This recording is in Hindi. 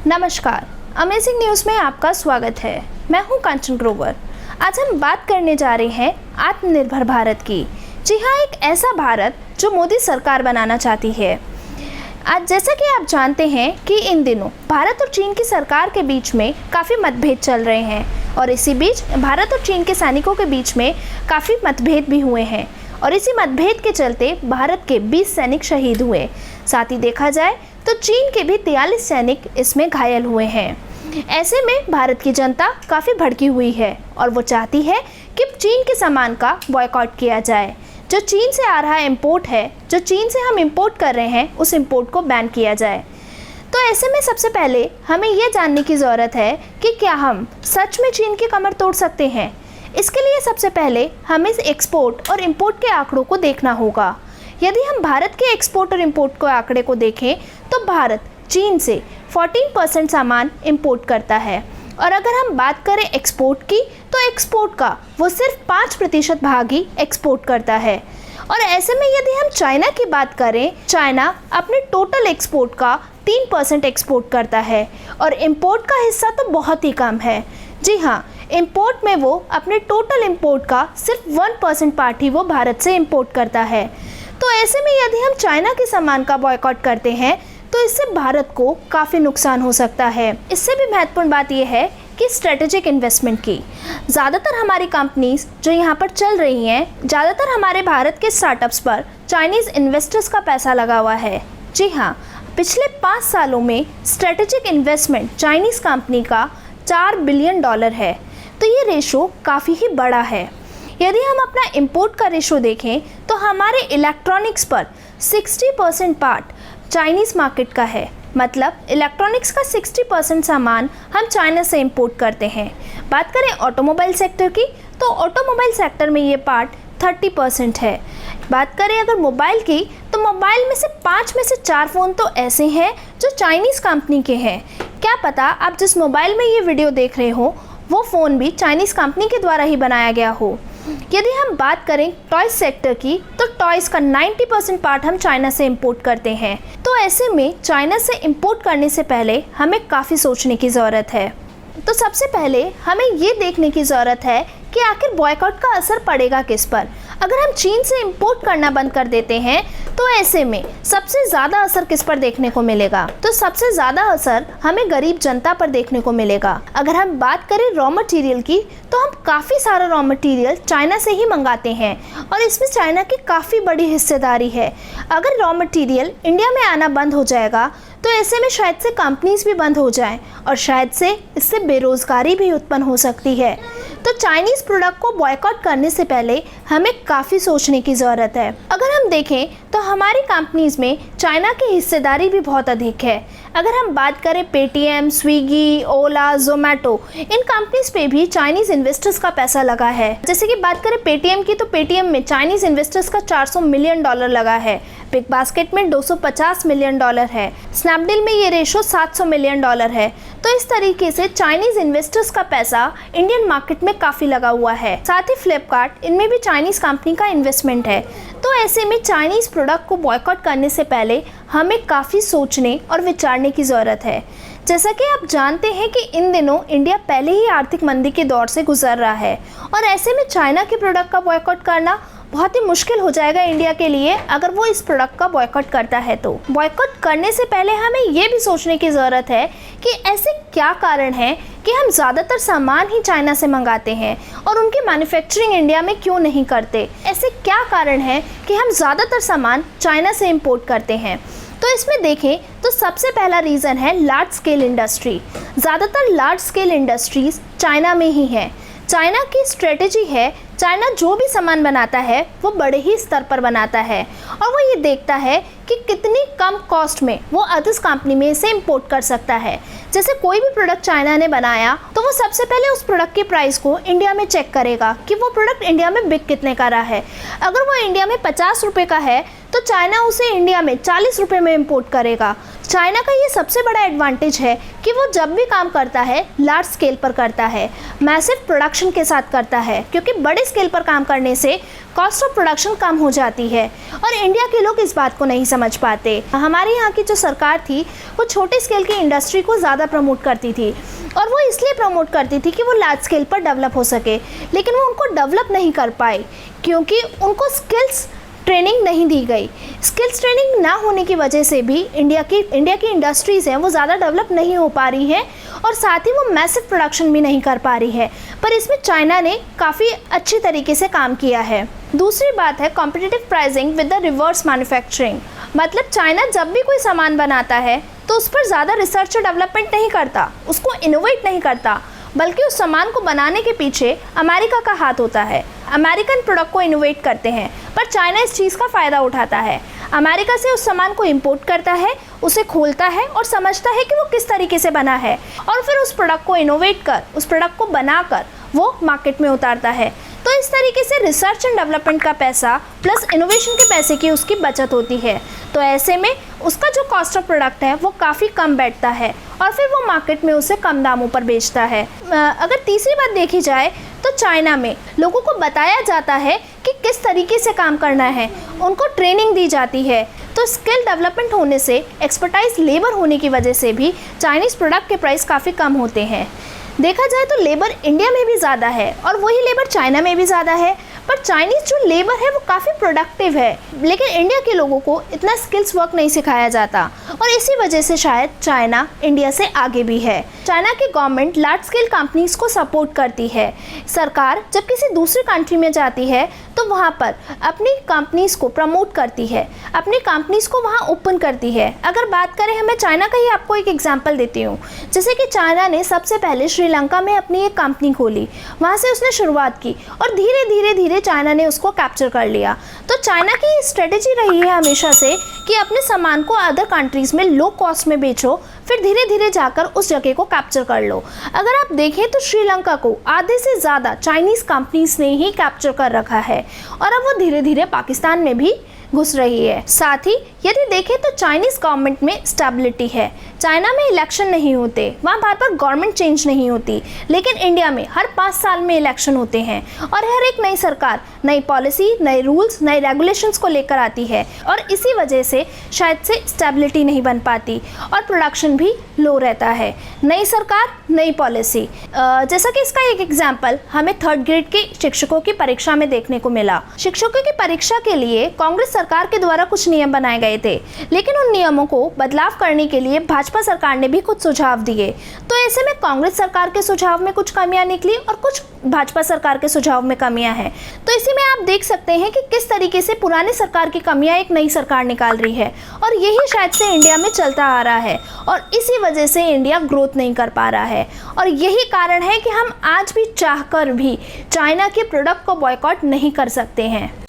नमस्कार, अमेजिंग न्यूज़ में आपका स्वागत है। मैं हूं कांचन ग्रोवर। आज हम बात करने जा रहे हैं आत्मनिर्भर भारत की। जी हाँ, एक ऐसा भारत जो मोदी सरकार बनाना चाहती है। आज जैसा कि आप जानते हैं कि इन दिनों भारत और चीन की सरकार के बीच में काफ़ी मतभेद चल रहे हैं और इसी बीच भारत और चीन के सैनिकों के बीच में काफ़ी मतभेद भी हुए हैं और इसी मतभेद के चलते भारत के 20 सैनिक शहीद हुए। साथ ही देखा जाए तो चीन के भी 43 सैनिक इसमें घायल हुए हैं। ऐसे में भारत की जनता काफ़ी भड़की हुई है और वो चाहती है कि चीन के सामान का बॉयकॉट किया जाए। जो चीन से आ रहा इम्पोर्ट है, जो चीन से हम इम्पोर्ट कर रहे हैं, उस इम्पोर्ट को बैन किया जाए। तो ऐसे में सबसे पहले हमें ये जानने की ज़रूरत है कि क्या हम सच में चीन की कमर तोड़ सकते हैं। इसके लिए सबसे पहले हमें एक्सपोर्ट और इम्पोर्ट के आंकड़ों को देखना होगा। यदि हम भारत के एक्सपोर्ट और इम्पोर्ट के आंकड़े को देखें तो भारत चीन से 14% सामान इम्पोर्ट करता है और अगर हम बात करें एक्सपोर्ट की तो एक्सपोर्ट का वो सिर्फ 5% भाग ही एक्सपोर्ट करता है। और ऐसे में यदि हम चाइना की बात करें, चाइना अपने टोटल एक्सपोर्ट का 3% एक्सपोर्ट करता है और इम्पोर्ट का हिस्सा तो बहुत ही कम है। जी हाँ, इम्पोर्ट में वो अपने टोटल इम्पोर्ट का सिर्फ 1% पार्ट ही वो भारत से इम्पोर्ट करता है। तो ऐसे में यदि हम चाइना के सामान का बॉयकॉट करते हैं तो इससे भारत को काफ़ी नुकसान हो सकता है। इससे भी महत्वपूर्ण बात यह है कि स्ट्रेटेजिक इन्वेस्टमेंट की ज़्यादातर हमारी कंपनीज जो यहाँ पर चल रही हैं, ज़्यादातर हमारे भारत के स्टार्टअप्स पर चाइनीज़ इन्वेस्टर्स का पैसा लगा हुआ है। जी हाँ, पिछले 5 सालों में स्ट्रेटेजिक इन्वेस्टमेंट चाइनीज़ कंपनी का $4 बिलियन है। तो ये रेशो काफ़ी ही बड़ा है। यदि हम अपना इंपोर्ट का रेशो देखें तो हमारे इलेक्ट्रॉनिक्स पर 60% पार्ट चाइनीज़ मार्केट का है। मतलब इलेक्ट्रॉनिक्स का 60% सामान हम चाइना से इंपोर्ट करते हैं। बात करें ऑटोमोबाइल सेक्टर की तो ऑटोमोबाइल सेक्टर में ये पार्ट 30% है। बात करें अगर मोबाइल की तो मोबाइल में से 5 में से 4 फ़ोन तो ऐसे हैं जो चाइनीज़ कंपनी के हैं। क्या पता आप जिस मोबाइल में ये वीडियो देख रहे हो वो फ़ोन भी चाइनीज़ कंपनी के द्वारा ही बनाया गया हो। यदि हम बात करें टॉयज़ सेक्टर की तो टॉयज़ का 90% पार्ट हम चाइना से इंपोर्ट करते हैं। तो ऐसे में चाइना से इंपोर्ट करने से पहले हमें काफ़ी सोचने की ज़रूरत है। तो सबसे पहले हमें ये देखने की ज़रूरत है कि आखिर बॉयकॉट का असर पड़ेगा किस पर। अगर हम चीन से इंपोर्ट करना बंद कर देते हैं तो ऐसे में सबसे ज़्यादा असर किस पर देखने को मिलेगा? तो सबसे ज़्यादा असर हमें गरीब जनता पर देखने को मिलेगा। अगर हम बात करें रॉ मटेरियल की तो हम काफ़ी सारा रॉ मटेरियल चाइना से ही मंगाते हैं और इसमें चाइना की काफ़ी बड़ी हिस्सेदारी है। अगर रॉ मटेरियल इंडिया में आना बंद हो जाएगा तो ऐसे में शायद से कंपनीज भी बंद हो जाएं और शायद से इससे बेरोज़गारी भी उत्पन्न हो सकती है। तो चाइनीज़ प्रोडक्ट को बॉयकॉट करने से पहले हमें काफ़ी सोचने की ज़रूरत है। अगर हम देखें तो हमारी कंपनीज़ में चाइना की हिस्सेदारी भी बहुत अधिक है। अगर हम बात करें पेटीएम, स्विगी, ओला, जोमेटो, इन कंपनीज पे भी चाइनीज़ इन्वेस्टर्स का पैसा लगा है। जैसे कि बात करें पेटीएम की तो पेटीएम में चाइनीज़ इन्वेस्टर्स का $400 मिलियन लगा है। बिग बास्केट में $250 मिलियन है। स्नैपडील में ये रेशो $700 मिलियन है। तो इस तरीके से चाइनीज़ इन्वेस्टर्स का पैसा इंडियन मार्केट में काफ़ी लगा हुआ है। साथ ही फ्लिपकार्ट, इनमें भी चाइनीज़ कंपनी का इन्वेस्टमेंट है। तो ऐसे में चाइनीज़ प्रोडक्ट को बॉयकॉट करने से पहले हमें काफ़ी सोचने और विचारने की ज़रूरत है। जैसा कि आप जानते हैं कि इन दिनों इंडिया पहले ही आर्थिक मंदी के दौर से गुजर रहा है और ऐसे में चाइना के प्रोडक्ट का बॉयकॉट करना बहुत ही मुश्किल हो जाएगा इंडिया के लिए अगर वो इस प्रोडक्ट का बॉयकॉट करता है। तो बॉयकॉट करने से पहले हमें ये भी सोचने की ज़रूरत है कि ऐसे क्या कारण हैं कि हम ज़्यादातर सामान ही चाइना से मंगाते हैं और उनकी मैन्युफैक्चरिंग इंडिया में क्यों नहीं करते। ऐसे क्या कारण हैं कि हम ज़्यादातर सामान चाइना से इंपोर्ट करते हैं। तो इसमें देखें तो सबसे पहला रीज़न है लार्ज स्केल इंडस्ट्री। ज़्यादातर लार्ज स्केल इंडस्ट्रीज़ चाइना में ही है। चाइना की स्ट्रेटेजी है, चाइना जो भी सामान बनाता है वो बड़े ही स्तर पर बनाता है और वो ये देखता है कि कितनी कम कॉस्ट में वो अदर्स कंपनी में इसे इंपोर्ट कर सकता है। जैसे कोई भी प्रोडक्ट चाइना ने बनाया तो वो सबसे पहले उस प्रोडक्ट के प्राइस को इंडिया में चेक करेगा कि वो प्रोडक्ट इंडिया में बिक कितने का रहा है। अगर वो इंडिया में 50 रुपये का है तो चाइना उसे इंडिया में 40 रुपये में इंपोर्ट करेगा। चाइना का ये सबसे बड़ा एडवांटेज है कि वो जब भी काम करता है लार्ज स्केल पर करता है, मैसिव प्रोडक्शन के साथ करता है, क्योंकि बड़े स्केल पर काम करने से कॉस्ट ऑफ प्रोडक्शन कम हो जाती है और इंडिया के लोग इस बात को नहीं समझ पाते। हमारे यहाँ की जो सरकार थी वो छोटे स्केल की इंडस्ट्री को ज़्यादा प्रमोट करती थी और वो इसलिए प्रमोट करती थी कि वो लार्ज स्केल पर डेवलप हो सके, लेकिन वो उनको डेवलप नहीं कर पाई क्योंकि उनको स्किल्स ट्रेनिंग नहीं दी गई। स्किल्स ट्रेनिंग ना होने की वजह से भी इंडिया की इंडस्ट्रीज़ हैं वो ज़्यादा डेवलप नहीं हो पा रही हैं और साथ ही वो मैसिव प्रोडक्शन भी नहीं कर पा रही है, पर इसमें चाइना ने काफ़ी अच्छी तरीके से काम किया है। दूसरी बात है competitive pricing with the reverse manufacturing. मतलब चाइना जब भी कोई सामान बनाता है तो उस पर ज़्यादा रिसर्च और डेवलपमेंट नहीं करता, उसको इनोवेट नहीं करता, बल्कि उस सामान को बनाने के पीछे अमेरिका का हाथ होता है। अमेरिकन प्रोडक्ट को इनोवेट करते हैं, पर चाइना इस चीज़ का फ़ायदा उठाता है। अमेरिका से उस सामान को इंपोर्ट करता है, उसे खोलता है और समझता है कि वो किस तरीके से बना है और फिर उस प्रोडक्ट को इनोवेट कर, उस प्रोडक्ट को बनाकर वो मार्केट में उतारता है। तो इस तरीके से रिसर्च एंड डेवलपमेंट का पैसा प्लस इनोवेशन के पैसे की उसकी बचत होती है। तो ऐसे में उसका जो कॉस्ट ऑफ प्रोडक्ट है वो काफ़ी कम बैठता है और फिर वो मार्केट में उसे कम दामों पर बेचता है। अगर तीसरी बात देखी जाए तो चाइना में लोगों को बताया जाता है कि किस तरीके से काम करना है, उनको ट्रेनिंग दी जाती है। तो स्किल डेवलपमेंट होने से, एक्सपर्टाइज लेबर होने की वजह से भी चाइनीज़ प्रोडक्ट के प्राइस काफ़ी कम होते हैं। देखा जाए तो लेबर इंडिया में भी ज़्यादा है और वही लेबर चाइना में भी ज़्यादा है, पर चाइनीज़ जो लेबर है वो काफ़ी प्रोडक्टिव है, लेकिन इंडिया के लोगों को इतना स्किल्स वर्क नहीं सिखाया जाता और इसी वजह से शायद चाइना इंडिया से आगे भी है। चाइना की गवर्नमेंट लार्ज स्केल कंपनीज़ को सपोर्ट करती है। सरकार जब किसी दूसरी कंट्री में जाती है तो वहाँ पर अपनी कंपनीज़ को प्रमोट करती है, अपनी कंपनीज़ को वहाँ ओपन करती है। अगर बात करें, मैं चाइना का ही आपको एक एग्जांपल देती हूँ। जैसे कि चाइना ने सबसे पहले श्रीलंका में अपनी एक कंपनी खोली, वहाँ से उसने शुरुआत की और धीरे धीरे धीरे चाइना ने उसको कैप्चर कर लिया। तो चाइना की स्ट्रेटेजी रही है हमेशा से कि अपने सामान को अदर कंट्रीज़ में लो कॉस्ट में बेचो, फिर धीरे धीरे जाकर उस जगह को कैप्चर कर लो। अगर आप देखें तो श्रीलंका को आधे से ज़्यादा चाइनीज़ कंपनीज ने ही कैप्चर कर रखा है और अब वो धीरे धीरे पाकिस्तान में भी घुस रही है। साथ ही यदि देखें तो चाइनीज़ गवर्नमेंट में स्टेबिलिटी है। चाइना में इलेक्शन नहीं होते, वहाँ बार बार गवर्नमेंट चेंज नहीं होती, लेकिन इंडिया में हर 5 साल में इलेक्शन होते हैं और हर एक नई सरकार नई पॉलिसी, नए रूल्स, नए रेगुलेशंस को लेकर आती है और इसी वजह से शायद से स्टेबिलिटी नहीं बन पाती और प्रोडक्शन भी लो रहता है। नई सरकार, नई पॉलिसी। जैसा कि इसका एक एग्जाम्पल हमें 3rd ग्रेड के शिक्षकों की परीक्षा में देखने को मिला। शिक्षकों की परीक्षा के लिए कांग्रेस सरकार के द्वारा कुछ नियम बनाए गए थे, लेकिन उन नियमों को बदलाव करने के लिए भाजपा सरकार ने भी कुछ सुझाव दिए। तो ऐसे में कांग्रेस सरकार के सुझाव में कुछ कमियां निकली और कुछ भाजपा सरकार के सुझाव में कमियां हैं। तो इसी में आप देख सकते हैं कि किस तरीके से पुराने सरकार की कमियां एक नई सरकार निकाल रही है और यही शायद से इंडिया में चलता आ रहा है और इसी वजह से इंडिया ग्रोथ नहीं कर पा रहा है और यही कारण है कि हम आज भी चाहकर भी चाइना के प्रोडक्ट को बॉयकॉट नहीं कर सकते हैं।